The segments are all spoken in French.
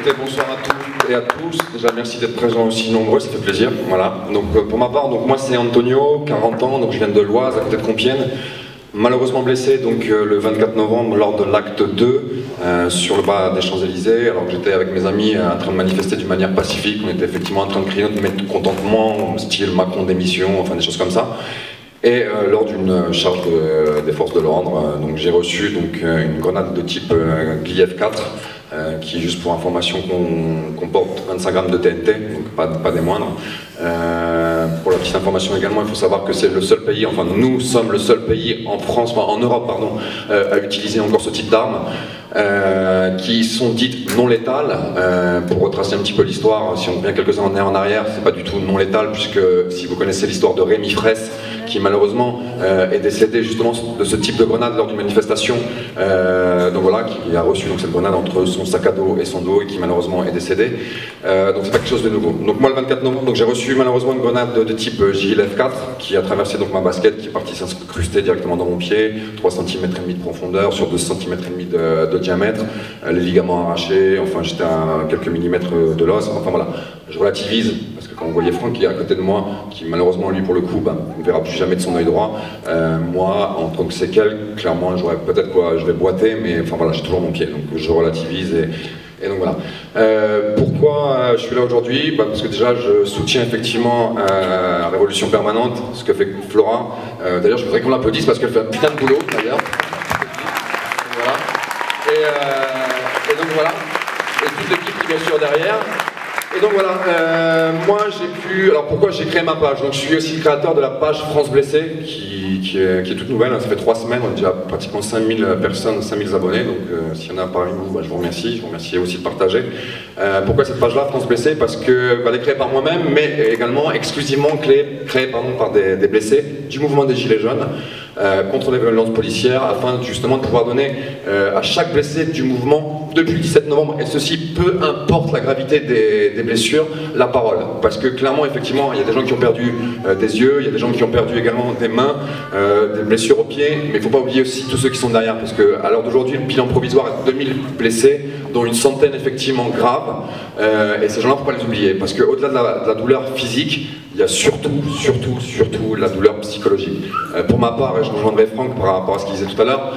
Bonsoir à toutes et à tous. Déjà merci d'être présents aussi nombreux, ça fait plaisir. Voilà. Donc pour ma part, donc moi c'est Antonio, 40 ans, donc je viens de l'Oise, à côté de Compiègne. Malheureusement blessé donc le 24 novembre lors de l'acte 2 sur le bas des Champs-Élysées, alors que j'étais avec mes amis en train de manifester d'une manière pacifique. On était effectivement en train de crier notre mécontentement, style Macron démission, enfin des choses comme ça. Et lors d'une charge des forces de l'ordre, donc j'ai reçu donc une grenade de type Gliev 4 qui, juste pour information, comporte 25 grammes de TNT, donc pas des moindres. Pour la petite information également, il faut savoir que c'est le seul pays, enfin nous sommes le seul pays en France, enfin en Europe pardon, à utiliser encore ce type d'armes. Qui sont dites non létales. Pour retracer un petit peu l'histoire, si on revient quelques années en arrière, c'est pas du tout non létal, puisque si vous connaissez l'histoire de Rémi Fraisse, qui malheureusement est décédé justement de ce type de grenade lors d'une manifestation, donc voilà, qui a reçu donc cette grenade entre son sac à dos et son dos et qui malheureusement est décédé. Donc c'est pas quelque chose de nouveau. Donc moi le 24 novembre, j'ai reçu malheureusement une grenade de type JLF 4 qui a traversé donc ma basket, qui est partie s'incruster directement dans mon pied, 3 cm et demi de profondeur sur 2 cm et demi de diamètre, les ligaments arrachés, enfin j'étais à quelques millimètres de l'os, enfin voilà, je relativise, parce que quand vous voyez Franck qui est à côté de moi, qui malheureusement lui pour le coup, ne verra plus jamais de son œil droit, moi en tant que séquelle, clairement j'aurais peut-être quoi, je vais boiter, mais enfin voilà, j'ai toujours mon pied, donc je relativise et donc voilà. Pourquoi je suis là aujourd'hui? Parce que déjà je soutiens effectivement Révolution Permanente, ce que fait Flora. D'ailleurs je voudrais qu'on l'applaudisse parce qu'elle fait un putain de boulot d'ailleurs. Et donc voilà, et toute l'équipe qui est bien sûr derrière. Et donc voilà, moi j'ai pu... Alors pourquoi j'ai créé ma page? Donc je suis aussi le créateur de la page France Blessé, qui est toute nouvelle, hein. Ça fait 3 semaines, on a déjà pratiquement 5000 personnes, 5000 abonnés, donc s'il y en a parmi vous, je vous remercie aussi de partager. Pourquoi cette page-là, France Blessé? Parce que elle est créée par moi-même, mais également exclusivement créée par des blessés du mouvement des Gilets jaunes, contre les violences policières, afin justement de pouvoir donner à chaque blessé du mouvement, depuis le 17 novembre, et ceci peu importe la gravité des blessures, la parole. Parce que clairement, effectivement, il y a des gens qui ont perdu des yeux, il y a des gens qui ont perdu également des mains, des blessures aux pieds, mais il ne faut pas oublier aussi tous ceux qui sont derrière, parce qu'à l'heure d'aujourd'hui, le bilan provisoire est de 2000 blessés, dont une centaine effectivement graves, et ces gens-là, il ne faut pas les oublier, parce qu'au-delà de la douleur physique, il y a surtout la douleur psychologique. Pour ma part, et je rejoindrai Franck par rapport à ce qu'il disait tout à l'heure,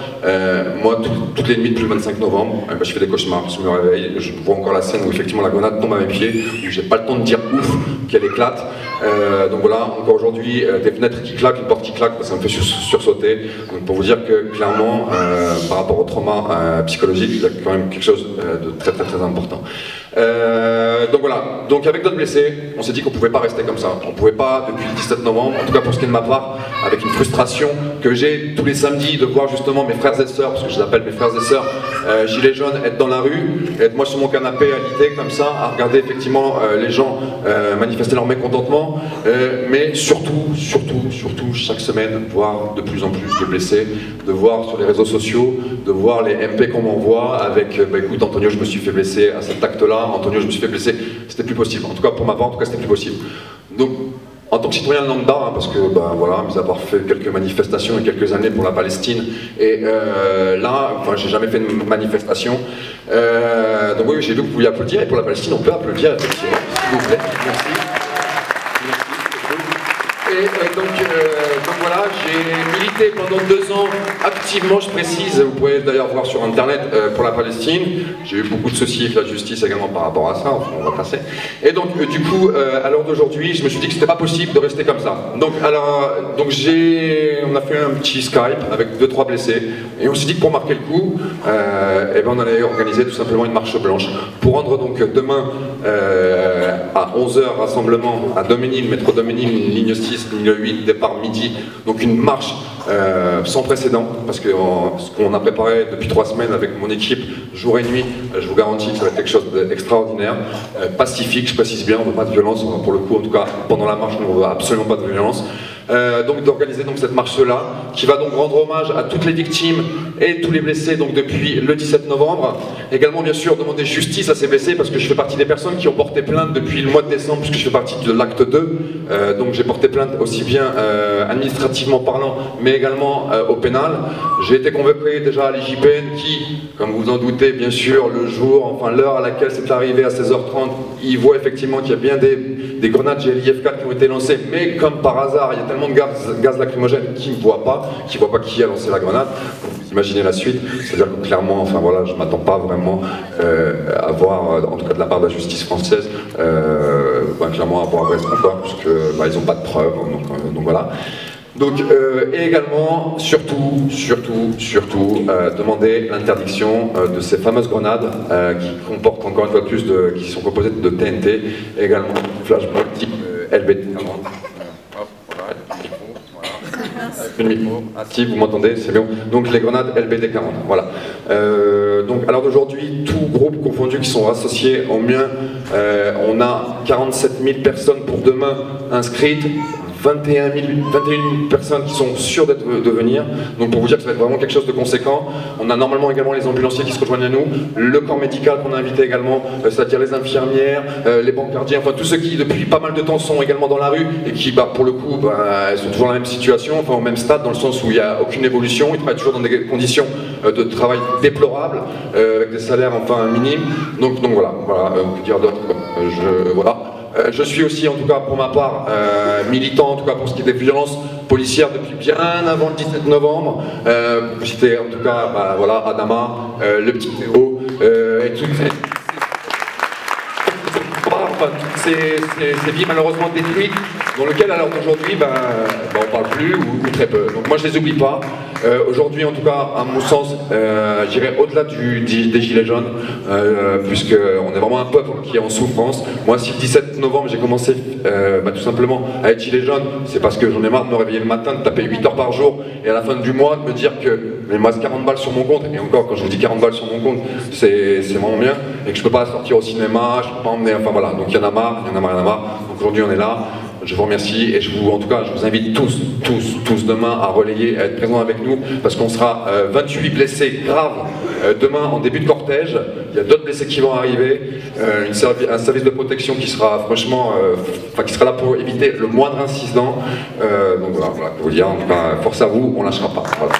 moi, toutes les nuits depuis le 25 novembre, je fais des cauchemars, je me réveille, je vois encore la scène où effectivement la grenade tombe à mes pieds, où j'ai pas le temps de dire ouf, qu'elle éclate. Donc voilà, encore aujourd'hui, des fenêtres qui claquent, une porte qui claque, ça me fait sursauter. Donc pour vous dire que clairement, par rapport au trauma psychologique, il y a quand même quelque chose de très important. Donc voilà, donc avec d'autres blessés, on s'est dit qu'on pouvait pas rester comme ça. On pouvait pas, depuis le 17 novembre, en tout cas pour ce qui est de ma part, avec une frustration que j'ai tous les samedis de voir justement mes frères et sœurs, parce que je les appelle mes frères et sœurs, gilets jaunes, être dans la rue, être moi sur mon canapé à l'idée comme ça, à regarder effectivement les gens manifester leur mécontentement, mais surtout, chaque semaine, voir de plus en plus de blessés, de voir sur les réseaux sociaux, de voir les MP qu'on m'envoie avec, écoute Antonio, je me suis fait blesser à cet acte-là, Antonio, je me suis fait blesser, c'était plus possible. En tout cas, pour ma part, c'était plus possible. Donc, en tant que citoyen lambda, parce que, voilà, mis à part fait quelques manifestations il y a quelques années pour la Palestine, et là, enfin, j'ai jamais fait de manifestation. Donc oui, j'ai vu que vous pouviez applaudir, et pour la Palestine, on peut applaudir, effectivement, s'il vous plaît. Merci. Et donc voilà, j'ai milité pendant 2 ans activement, je précise, vous pouvez d'ailleurs voir sur internet, pour la Palestine. J'ai eu beaucoup de soucis avec la justice également par rapport à ça, enfin, on va passer. Et donc du coup, à l'heure d'aujourd'hui, je me suis dit que c'était pas possible de rester comme ça. Donc on a fait un petit Skype avec 2-3 blessés, et on s'est dit que pour marquer le coup, on allait organiser tout simplement une marche blanche, pour rendre donc demain à 11 h rassemblement à Doménil, métro Doménil, ligne 6, ligne 8, départ midi, donc une marche sans précédent, parce que ce qu'on a préparé depuis 3 semaines avec mon équipe, jour et nuit, je vous garantis que ça va être quelque chose d'extraordinaire, pacifique, je précise bien, on ne veut pas de violence, pour le coup en tout cas, pendant la marche, on ne veut absolument pas de violence. Donc d'organiser donc cette marche-là, qui va donc rendre hommage à toutes les victimes et tous les blessés donc depuis le 17 novembre. Également bien sûr demander justice à ces blessés parce que je fais partie des personnes qui ont porté plainte depuis le mois de décembre puisque je fais partie de l'acte 2. Donc j'ai porté plainte aussi bien administrativement parlant mais également au pénal. J'ai été convoqué déjà à l'IJPN qui, comme vous en doutez bien sûr, le jour, enfin l'heure à laquelle c'est arrivé à 16h30, ils voient effectivement qu'il y a bien des grenades GLIF-4 qui ont été lancées, mais comme par hasard, il y a tellement de gaz lacrymogène qu'ils ne voient pas qui a lancé la grenade. Vous imaginez la suite, c'est-à-dire que clairement, enfin voilà, je ne m'attends pas vraiment à voir, en tout cas de la part de la justice française, clairement à voir raison, quoi, parce que ils n'ont pas de preuves, donc voilà. Donc, et également, surtout, demander l'interdiction de ces fameuses grenades qui comportent encore une fois plus qui sont composées de TNT, et également flashball type LBD. Si vous m'entendez, c'est bien. Donc les grenades LBD 40, voilà. Donc à l'heure d'aujourd'hui, tout groupe confondu qui sont associés au mien, on a 47 000 personnes pour demain inscrites. 21 personnes qui sont sûres de venir, donc pour vous dire que ça va être vraiment quelque chose de conséquent. On a normalement également les ambulanciers qui se rejoignent à nous, le corps médical qu'on a invité également, c'est-à-dire les infirmières, les brancardiers, enfin tous ceux qui depuis pas mal de temps sont également dans la rue et qui pour le coup elles sont toujours dans la même situation, enfin au même stade dans le sens où il n'y a aucune évolution, ils travaillent toujours dans des conditions de travail déplorables, avec des salaires enfin minimes, donc voilà, on peut dire d'autres, voilà. Je suis aussi, en tout cas pour ma part, militant, en tout cas pour ce qui est des violences policières depuis bien avant le 17 novembre. J'étais en tout cas, voilà, Adama, le petit Théo, et toutes ces vies malheureusement détruites, dans lesquelles à l'heure d'aujourd'hui, on parle plus ou très peu. Donc moi je les oublie pas. Aujourd'hui, en tout cas, à mon sens, j'irai au-delà des Gilets jaunes, puisqu'on est vraiment un peuple qui est en souffrance. Moi, si le 17 novembre, j'ai commencé tout simplement à être Gilet jaune, c'est parce que j'en ai marre de me réveiller le matin, de taper 8 heures par jour, et à la fin du mois, de me dire que il me reste 40 balles sur mon compte, et encore, quand je vous dis 40 balles sur mon compte, c'est vraiment bien, et que je peux pas sortir au cinéma, je peux pas emmener, enfin voilà, donc il y en a marre. Donc aujourd'hui, on est là. Je vous remercie et je vous invite tous demain à relayer, à être présents avec nous parce qu'on sera 28 blessés graves demain en début de cortège. Il y a d'autres blessés qui vont arriver, un service de protection qui sera franchement, qui sera là pour éviter le moindre incident. Donc voilà, pour vous dire, en tout cas, force à vous, on lâchera pas. Voilà.